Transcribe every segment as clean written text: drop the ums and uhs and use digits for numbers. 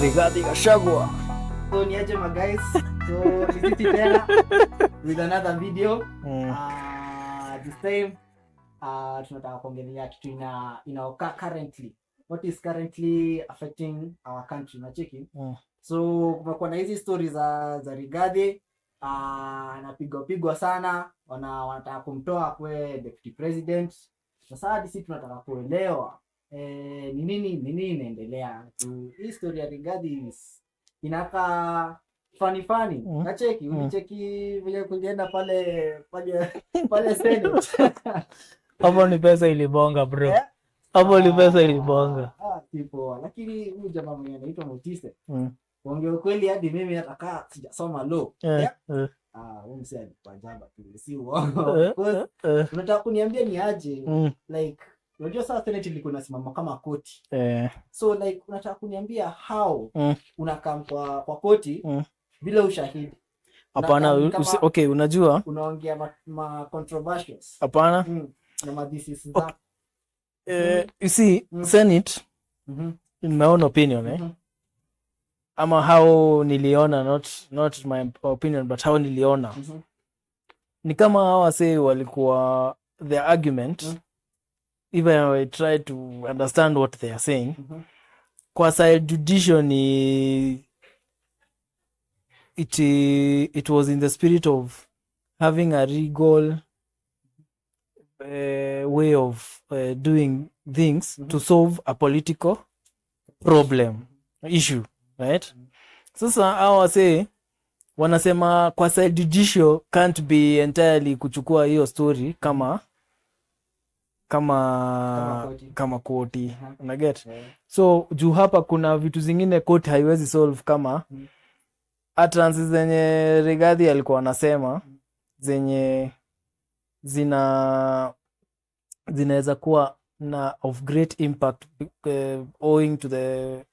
Rigathi Gachagua. So niaje my guys. So nisiti tena with another video. This time tunataka kuongelea kitu inaoka currently. What is currently affecting our country, nacheki. So kumekuwa na hizi stories za Rigathi anapigwa sana, wanataka kumtoa kwa deputy president. Sasa hadi sisi tunataka kuelewa ni nini inaendelea. Hii story ya Rigathi inaka funny. Nacheki ulicheki vile kulienda pale Senate. Hapo ni pesa ilibonga bro. Hapo ni pesa ilibonga. Tipo lakini huyu jamaa mwenye anaitwa Motise. Kuongea kweli hadi mimi nataka sijasoma law. Huyu msee alipajamba tu si uongo. Unataka kuniambia ni aje? Like unajua sasa Senate ilikuwa inasimama kama koti. So like unataka kuniambia how unakam kwa koti bila ushahidi. Hapana, okay, unajua unaongea ma controversials. Hapana. Na madhisis za you see Senate in my own opinion ama how niliona, not my opinion but how niliona ni kama hawa say walikuwa their argument if I try to understand what they are saying kwa side judicial ni it was in the spirit of having a legal way of doing things to solve a political problem issue, right? Sasa hawa say wanasema kwa side judicial can't be entirely kuchukua hiyo story kama koti. Unaget? So juu hapa kuna vitu zingine court haiwezi solve kama utterances zenye Rigathi alikuwa anasema zenye zinaweza kuwa na of great impact owing to the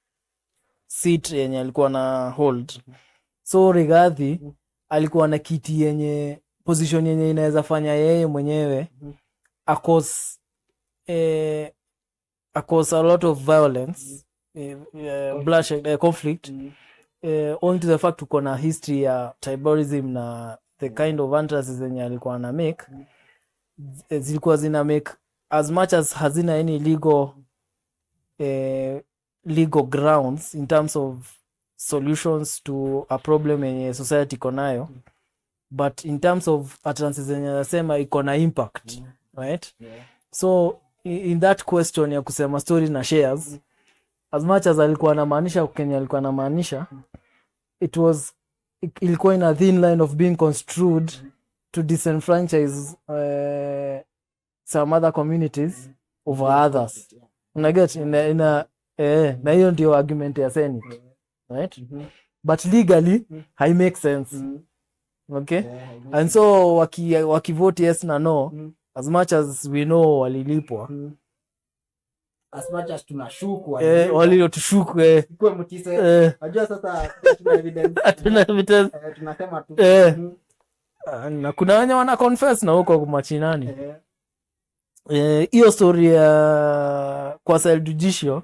seat yenye alikuwa na hold. So Rigathi alikuwa na kiti yenye position yenye inaweza fanya yeye mwenyewe cause a lot of violence, bloodshed, conflict owing to the fact tuko na history ya tribalism na the kind of utterances zenye alikuwa na make zilikuwa zina make as much as hazina any legal grounds in terms of solutions to a problem yenye society iko nayo, but in terms of utterances zenye nasema iko na impact, right? So in that question ya kusema story na shares, as much as alikuwa anamaanisha Kenya alikuwa anamaanisha, ilikuwa in a thin line of being construed to disenfranchise some other communities over others. Unaget? Na hiyo ndio argument ya Senate, right? But legally hai make sense. Okay? And so wakivote yes na no, as much as we know walilipwa, as much as tunashuku waliotushuku kwa Motise. Unajua sasa tuna evidence. Tunasema tu na kuna wenye wana confess na huko kumachinani. Hiyo story ya kwa side judicial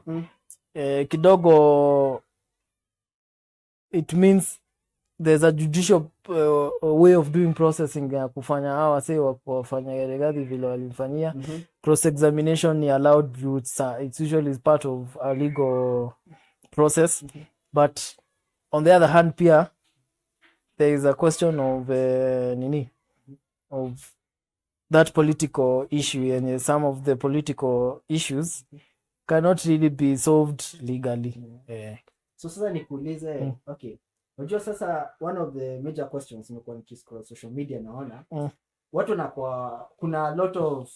kidogo it means there's a judicial way of doing processing ya kufanya hawa say wafanya Rigathi vile walimfanyia. Cross examination ni allowed, it's usually part of a legal process, but on the other hand pia there is a question of of that political issue, and some of the political issues cannot really be solved legally. So sasa nikuulize, okay, unajua sasa one of the major questions nimekuwa nikiscroll social media naona watu kuna a lot of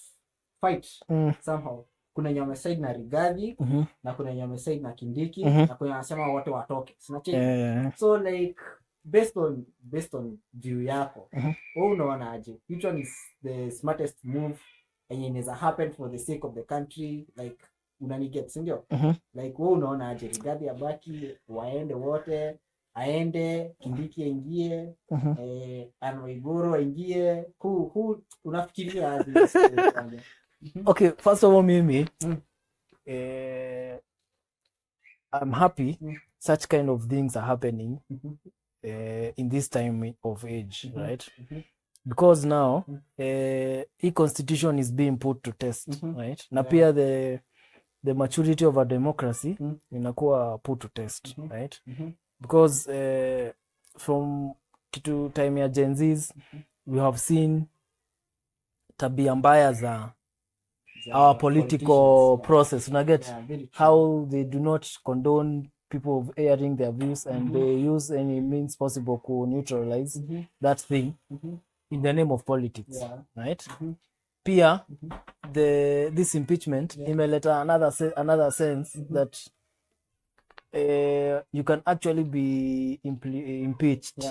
fight somehow. Kuna nyama side na Rigathi na kuna nyama side na Kindiki na kuna wanasema wote watoke. So like based on view yako, wewe unaona aje which one is the smartest move and inaweza happen for the sake of the country? Like unaniget, si ndio? Like wewe unaona aje Rigathi abaki, waende wote, aende Kindiki aingie, Waiguru aingie, who unafikiria aje? Okay, first of all mimi I'm happy such kind of things are happening in this time of age, right? Because now hii constitution is being put to test, right? Na pia the maturity of a democracy inakuwa put to test, right? Because from kitu time ya Gen Zs we have seen tabia mbaya za our political process, unaget how they do not condone people of airing their views and they use any means possible to neutralize that thing in the name of politics, right? Pia this impeachment imeleta another sense that you can actually be impeached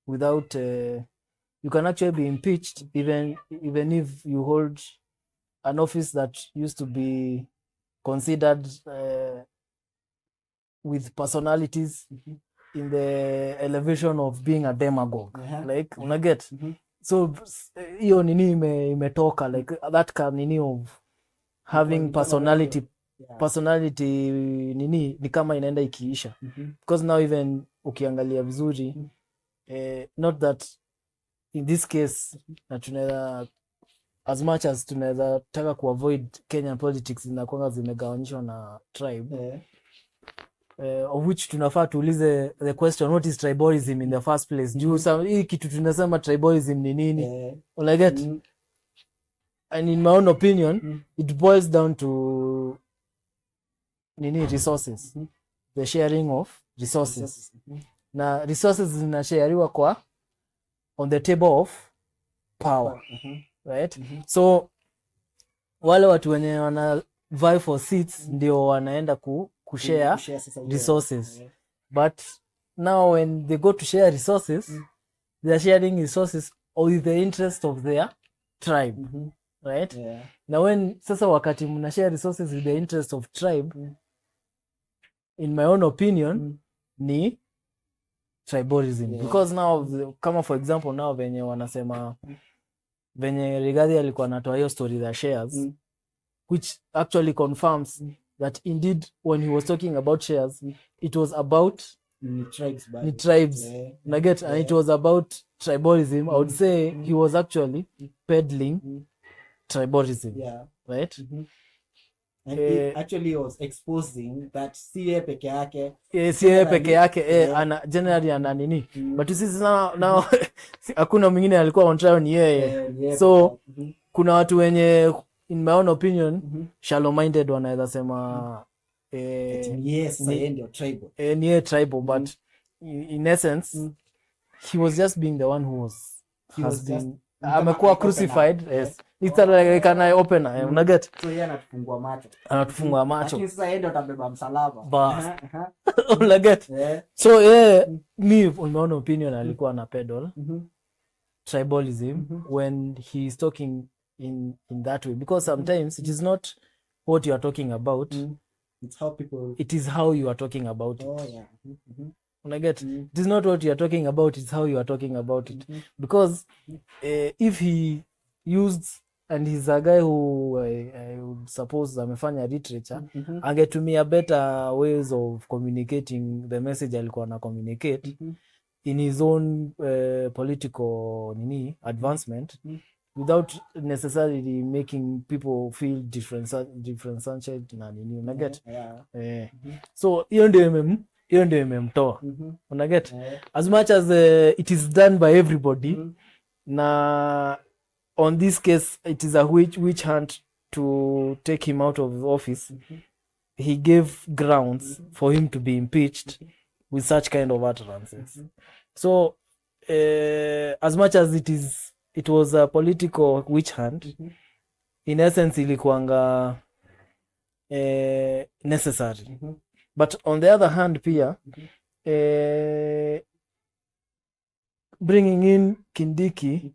without you can actually be impeached even if you hold an office that used to be considered with personalities in the elevation of being a demagogue, like unaget so hiyo nini imetoka like that kind nini of having personality nini ni kama inaenda ikiisha because now even ukiangalia vizuri not that in this case na tunaweza as much as tunaweza taka kuavoid Kenyan politics zinakuwa zimegawanyishwa na tribe of which tunafaa tuulize the question what is tribalism in the first place. Juu hii kitu tunasema tribalism ni nini? Unaget? And in my own opinion it boils down to nini resources, the sharing of resources. Na resources zinashariwa kwa on the table of power, right? So wale watu wenye wana vie for seats ndio wanaenda kushare resources. But now when they go to share resources they are sharing resources with the interest of their tribe, right? Na when sasa wakati mna share resources with the interest of tribe in my own opinion ni tribalism, because now kama for example now venye wanasema venye Rigathi alikuwa anatoa hiyo story za shares which actually confirms that indeed when he was talking about shares it was about tribes naget and it was about tribalism. I would say he was actually peddling tribalism, right? And he actually was exposing that siye peke yake ana generally ana nini but sisi now hakuna mwingine alikuwa on trial ni yeye so kuna watu wenye in my own opinion shallow minded wanaweza sema ni tribal but in essence he was just being the one who has been amekuwa crucified. Yes, it's like an eye opener, unaget so yeye anatufungua macho lakini sasa yeye ndio atabeba msalaba bas unaget so me in my own opinion alikuwa na pedal tribalism when he is talking in that way, because sometimes it is not what you are talking about, it is how you are talking about it. Unaget it is not what you are talking about, it's how you are talking about it. Because if he used, and he's a guy who I would suppose amefanya literature, angetumia better ways of communicating the message alikuwa na communicate in his own political advancement without necessarily making people feel differentiated na nini unaget so hiyo ndio imemtoa unaget as much as it is done by everybody na on this case it is a witch hunt to take him out of office. He gave grounds for him to be impeached with such kind of utterances. So as much as it was a political witch hunt, in essence ilikuanga necessary. But on the other hand pia bringing in Kindiki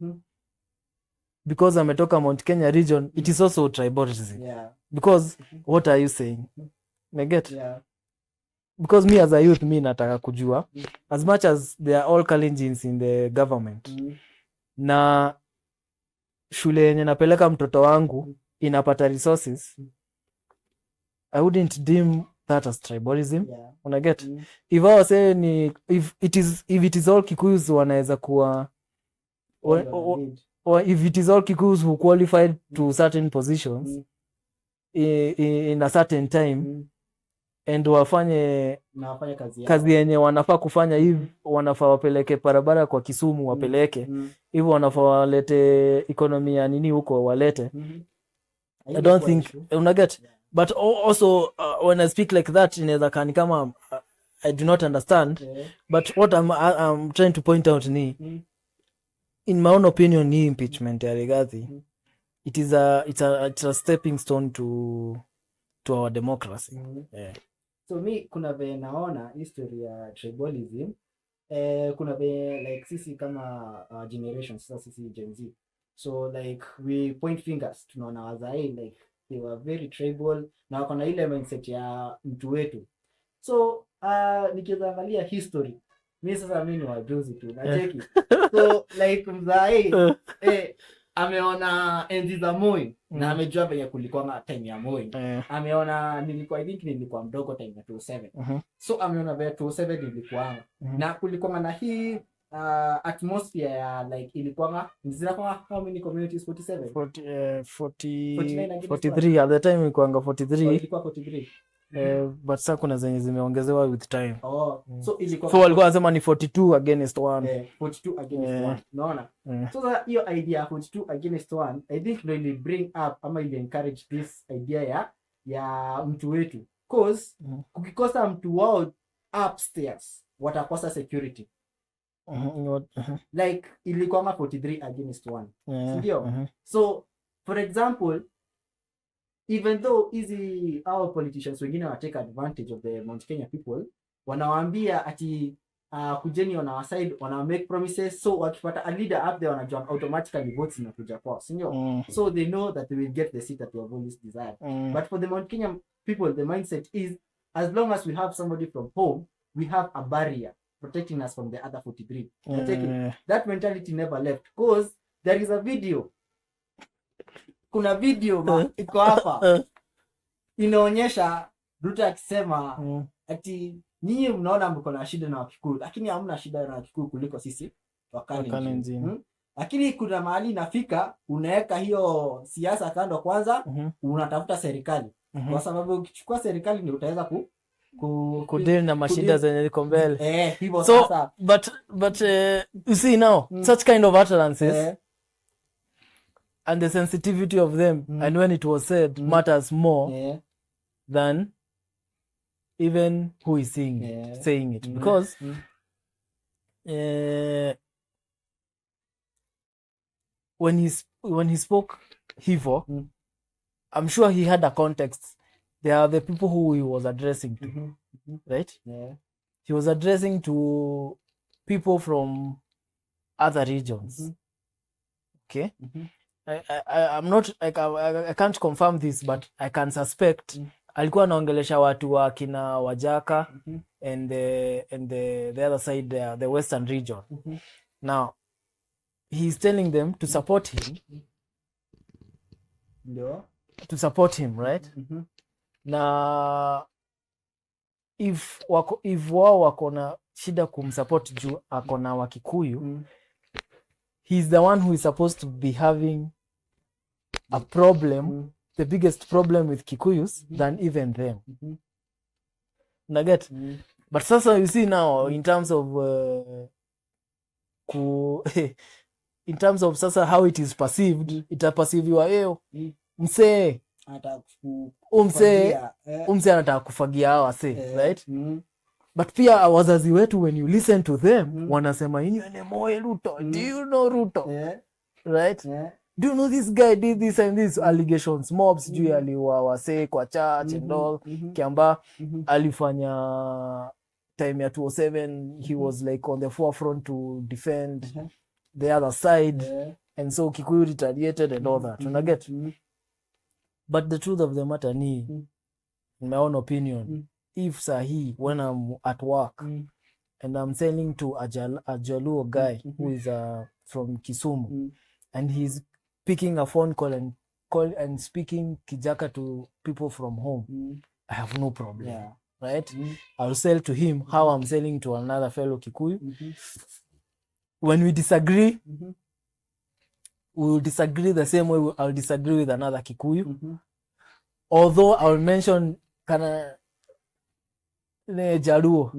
because ametoka Mount Kenya region, it is also tribalism. Because what are you saying? Neget? Because me as a youth, me nataka kujua as much as they are all Kalenjins in the government na shule yenye napeleka mtoto wangu inapata resources, I wouldn't deem that as tribalism. Yeah. Unaget? If I was saying if it is all Kikuyus wanaweza kuwa or if it is all Kikuyus who qualified to certain positions in a certain time and wafanye kazi yenye wanafaa kufanya, hivi wanafaa wapeleke barabara kwa Kisumu wapeleke hivyo, wanafaa walete economy ya nini huko walete. I don't think unaget, but also when I speak like that inaweza kani kama I do not understand, but what I'm trying to point out ni in my own opinion ni impeachment ya Rigathi it's a stepping stone to our democracy. So mi kuna vile naona history ya tribalism, kuna vile like sisi kama generation, sasa sisi Gen Z, so like we point fingers, tunaona wazai like they were very tribal na wako na ile mindset ya mtu wetu. So nikiangalia history, mi sasa mimi ni wajuzi tu nacheki. So like mzai ameona enzi za Moi na amejua venye kulikuwa na time ya Moi. Ameona I think nilikuwa mdogo time ya 2007. So ameona vile 2007 ilikuwa na kulikuwa na hii atmosphere ya like ilikuwa zinakuwa how many communities? 47 43 at the time ilikuwa 43. Ilikuwa 43. But sasa kuna zenye zimeongezewa with time. So ilikuwa walikuwa wanasema ni 42 against 1. 42 against 1. Unaona? So hiyo idea 42 against 1 I think ndio ili bring up ama ili encourage this idea ya mtu wetu, cause kukikosa mtu wao upstairs watakosa security. Like ilikuwa 43 against 1. Ndio? So for example, even though our politicians wengine wa take advantage of the Mount Kenya people, wanawaambia ati kujeni on our side, wana make promises, so wakipata a leader up there wanajua automatically votes zinakuja kwao, sio? So they know that they will get the seat that they have always desired. But for the Mount Kenya people, the mindset is as long as we have somebody from home, we have a barrier protecting us from the other 43. That mentality never left, because there is a video. Kuna video iko hapa inaonyesha Ruto akisema ati nyinyi mnaona mko na shida na Wakikuyu, lakini hamna shida na Wakikuyu kuliko sisi Wakalenjin. Lakini kuna mahali inafika unaweka hiyo siasa kando kwanza, unatafuta serikali. Kwa sababu ukichukua serikali ndio utaweza kudeal na mashida zenye ziko mbele. Hivyo so, sasa but you see now such kind of utterances and the sensitivity of them and when it was said matters more than even who is saying it because when he spoke hivo, I'm sure he had a context. There are the people who he was addressing to, right? He was addressing to people from other regions. Okay? I'm not like I can't confirm this, but I can suspect alikuwa anaongelesha watu wa kina Wajaka and the other side there, the western region. Now he's telling them to support him. To support him, right? Na if wao wako na shida kumsupport juu ako na Wakikuyu, he's the one who is supposed to be having a problem, the biggest problem with Kikuyus than even them. Naget? But sasa you see now in terms of in terms of sasa how it is perceived, itaperceiviwa msee anataka kufagia hawa right? But pia wazazi wetu when you listen to them wanasema ene Moi Ruto, do you know Ruto? Right? Do you know this guy did this and this allegations, mobs juu aliwa wase kwa church and all. Kiamba alifanya time ya 2007 he was like on the forefront to defend the other side and so Kikuyu retaliated and all that. Unaget? But the truth of the matter ni, in my own opinion, if sahi when I'm at work and I'm selling to a Jaluo guy who is from Kisumu and he's picking a phone call and speaking Kijaka to people from home, I have no problem. Yeah. Right? I'll sell to him how I'm selling to another fellow Kikuyu. When we disagree, we will disagree the same way I'll disagree with another Kikuyu. Although I'll mention kana Jaluo,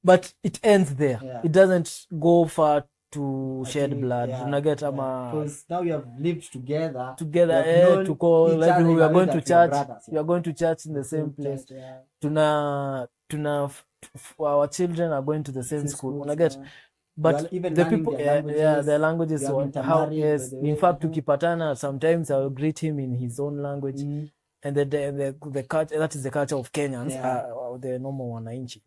but it ends there. It doesn't go far to shed blood. Because now we have lived together. To call like we are going to church. We are going to church in the same place. Our children are going to the same school. But the people, their languages. How? Yes, in fact, tukipatana, sometimes I will greet him in his own language, and the culture, that is the culture of Kenyans, the normal wananchi.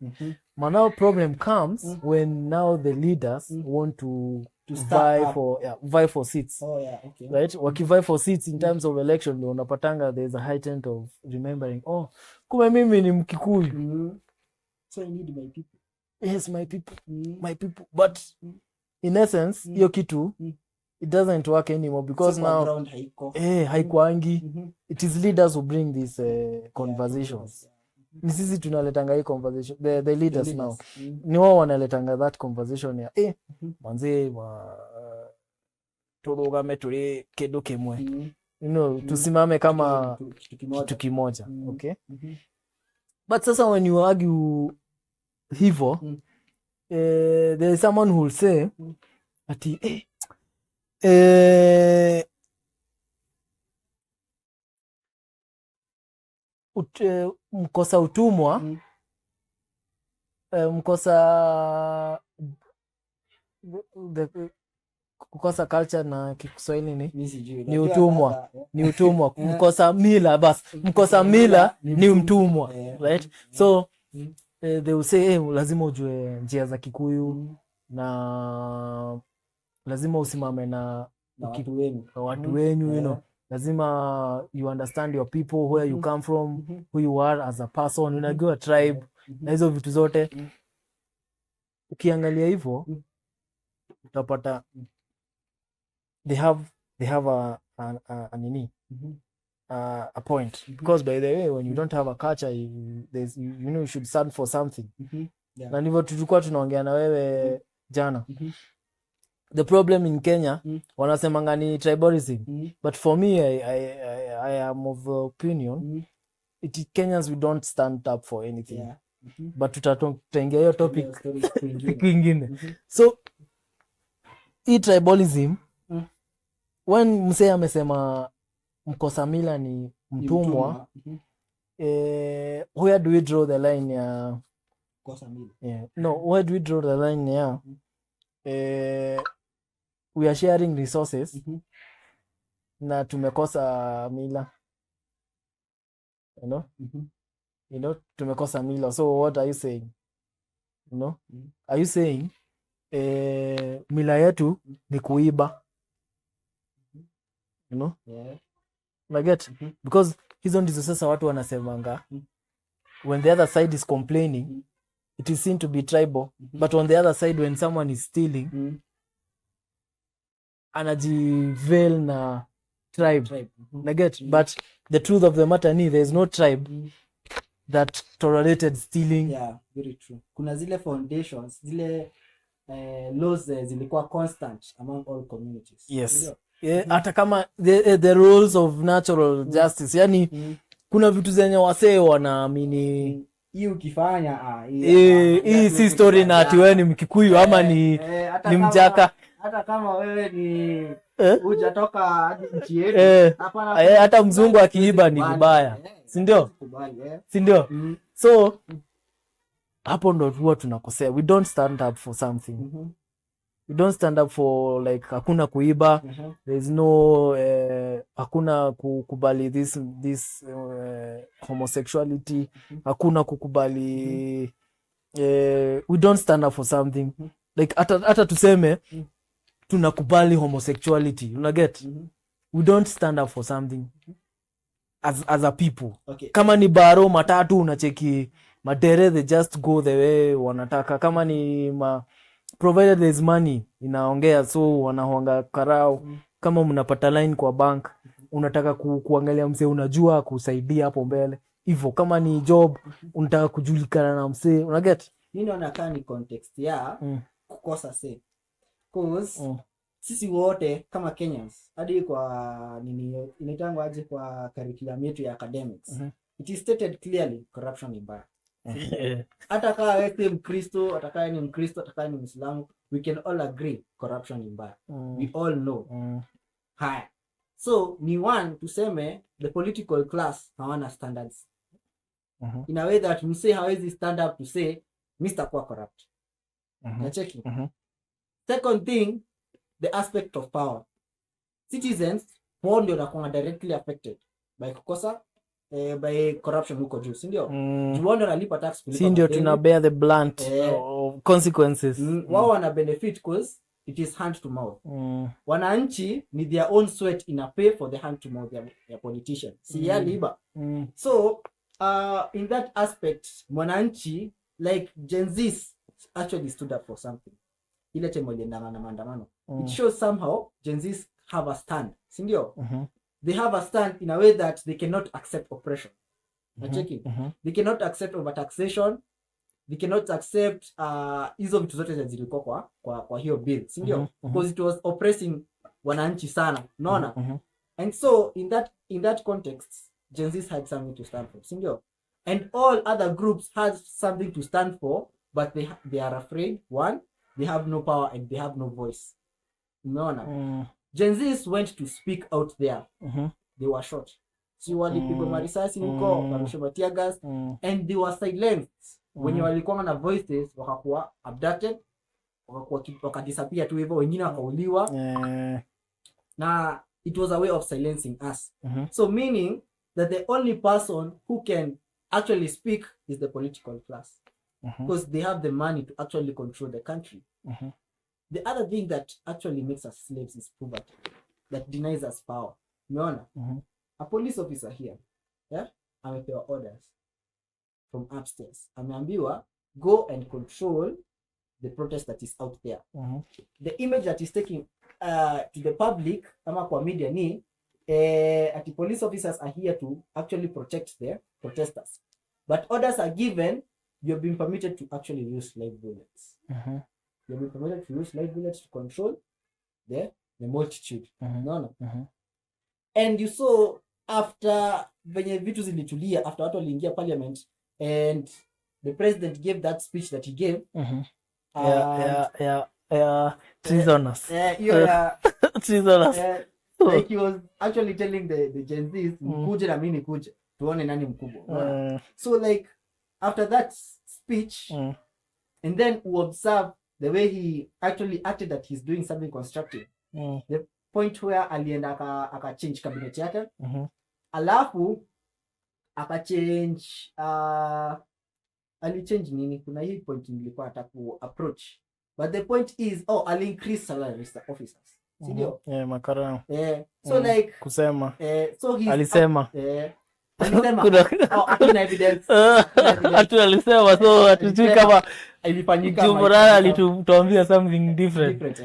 But now problem comes when now the leaders want to vie for seats. Right? Wakivie for seats in terms of election, unapatanga there's a heightened of remembering. Oh, kume mimi ni Mkikuyu. So I need my people. Yes, my people, my people. But in essence, hiyo kitu, it doesn't work anymore because now haikuangi. It is leaders who bring these conversations. Ni sisi tunaletanga hii conversation. The leaders now. Ni wao wanaletanga that conversation ya manze turugame tuli kitu kimwe. Tusimame kama kitu kimoja. Okay? But sasa when you argue hivo, there is someone who will say ati mkosa utumwa, mkosa kukosa culture na Kiswahili ni utumwa. Ni utumwa. Mkosa mila basi. Mkosa mila ni mtumwa. Right? So they will say lazima ujue njia za Kikuyu na lazima usimame na watu wenyu, lazima you understand your people, where you come from, who you are as a person, unajua tribe na hizo vitu zote. Ukiangalia hivyo utapata they have a point, because by the way when you don't have a culture, you should stand for something. Na ndivyo tulikuwa tunaongea na wewe jana. The problem in Kenya, wanasemanga ni tribalism, but for me I am of the opinion Kenyans, we don't stand up for anything. But tutaingia hiyo topic kwingine. So hii tribalism, when msee amesema mkosa mila ni mtumwa, where do we draw the line ya mkosa mila? Where do we draw the line ya we are sharing resources na tumekosa mila, tumekosa mila. So what are you saying? Are you saying mila yetu ni kuiba? Get? Because hizo ndizo sasa watu wanasemanga, when the other side is complaining, it is seen to be tribal, but on the other side when someone is stealing, anajiveil na tribe. Get? But the truth of the matter ni there is no tribe that tolerated stealing. Yeah, very true. Kuna zile foundations, zile laws zilikuwa constant among all communities. Yes. Hata kama the rules of natural justice, yani kuna vitu zenye wasee wanaamini hii ukifanya hii si story na ati wewe ni Mkikuyu ama ni Mjaka. Hata kama wewe ni hujatoka hadi nchi yetu, hata mzungu akiiba ni vibaya, si ndio? Si ndio? So hapo ndo huwa tunakosea. We don't stand up for something. We don't stand up for like hakuna kuiba. There is no hakuna kukubali this homosexuality. Hakuna kukubali we don't stand up for something. Like hata tuseme tunakubali homosexuality. Get? We don't stand up for something as a people. Kama ni baro matatu unacheki madere, they just go the way wanataka. Kama ni provided there is money inaongea, so wanahonga karao. Kama mnapata line kwa bank, unataka kuangalia msee unajua kusaidia hapo mbele hivyo, kama ni job unataka kujulikana na msee, unaget. Mimi naona kama ni context ya kukosa say, cause sisi wote kama Kenyans hadi kwa nini inaitangwa aje kwa curriculum yetu ya academics, it is stated clearly corruption ni mbaya. Hata kama wewe ni Mkristo, hata kama ni Mkristo, hata kama ni Muislamu, we can all agree corruption ni mbaya. We all know. Haya. So ni one tuseme the political class hawana standards. In a way that msee hawezi stand up to say Mr. Kwa corrupt. Nacheki. Second thing, the aspect of power. Citizens wao ndio wanakuwa directly affected by kukosa by corruption huko juu, si ndio? Juu ndio wanalipa tax kulipa. Si ndio tuna bear the blunt consequences. Wao wana benefit cause it is hand to mouth. Wananchi ni their own sweat ina pay for the hand to mouth ya politician. Si ya liba. So in that aspect, mwananchi like Gen Z actually stood up for something. Ile time waliendana na maandamano. It shows somehow Gen Z have a stand. Si ndio? They have a stand in a way that they cannot accept oppression. They cannot accept overtaxation. They cannot accept hizo vitu zote zilikuwa kwa hiyo bill, si ndio? Because it was oppressing wananchi sana, unaona? And so in that context, Gen Z had something to stand for, si ndio? And all other groups had something to stand for, but they are afraid. One, they have no power and they have no voice. Unaona? Gen Z went to speak out there. They were shot. Si walipigwa marisasi huko, wameshoma tear gas, and they were silenced. Wenye walikuwa na voices wakakuwa abducted, wakadisappear tu hivyo, wengine wakauliwa. Na it was a way of silencing us. So meaning that the only person who can actually speak is the political class. Because they have the money to actually control the country. The other thing that actually makes us slaves is poverty, that denies us power. Umeona? A police officer here, yeah, amepewa orders from upstairs. Ameambiwa go and control the protest that is out there. The image that is taking to the public ama kwa media ni the police officers are here to actually protect the protesters. But orders are given, you have been permitted to actually use live bullets. You have been permitted to use live bullets to control the multitude. No. And you saw after venye vitu zilitulia, after watu waliingia parliament and the president gave that speech that he gave. Treasonous. Treasonous. Like he was actually telling the Gen Z, mkuje na mimi nikuje, tuone nani mkubwa. So like after that speech, and then we observe the way he actually acted that he's doing something constructive. The point where alienda aka change cabinet yake. Alafu aka change alichange nini, kuna hii point nilikuwa nataka ku approach, but the point is ali increase salary officers, si ndio? Makarao. So like kusema so he alisema kuna evidence atu alisema, so atujui kama ilifanyika Jumurana alituambia something different.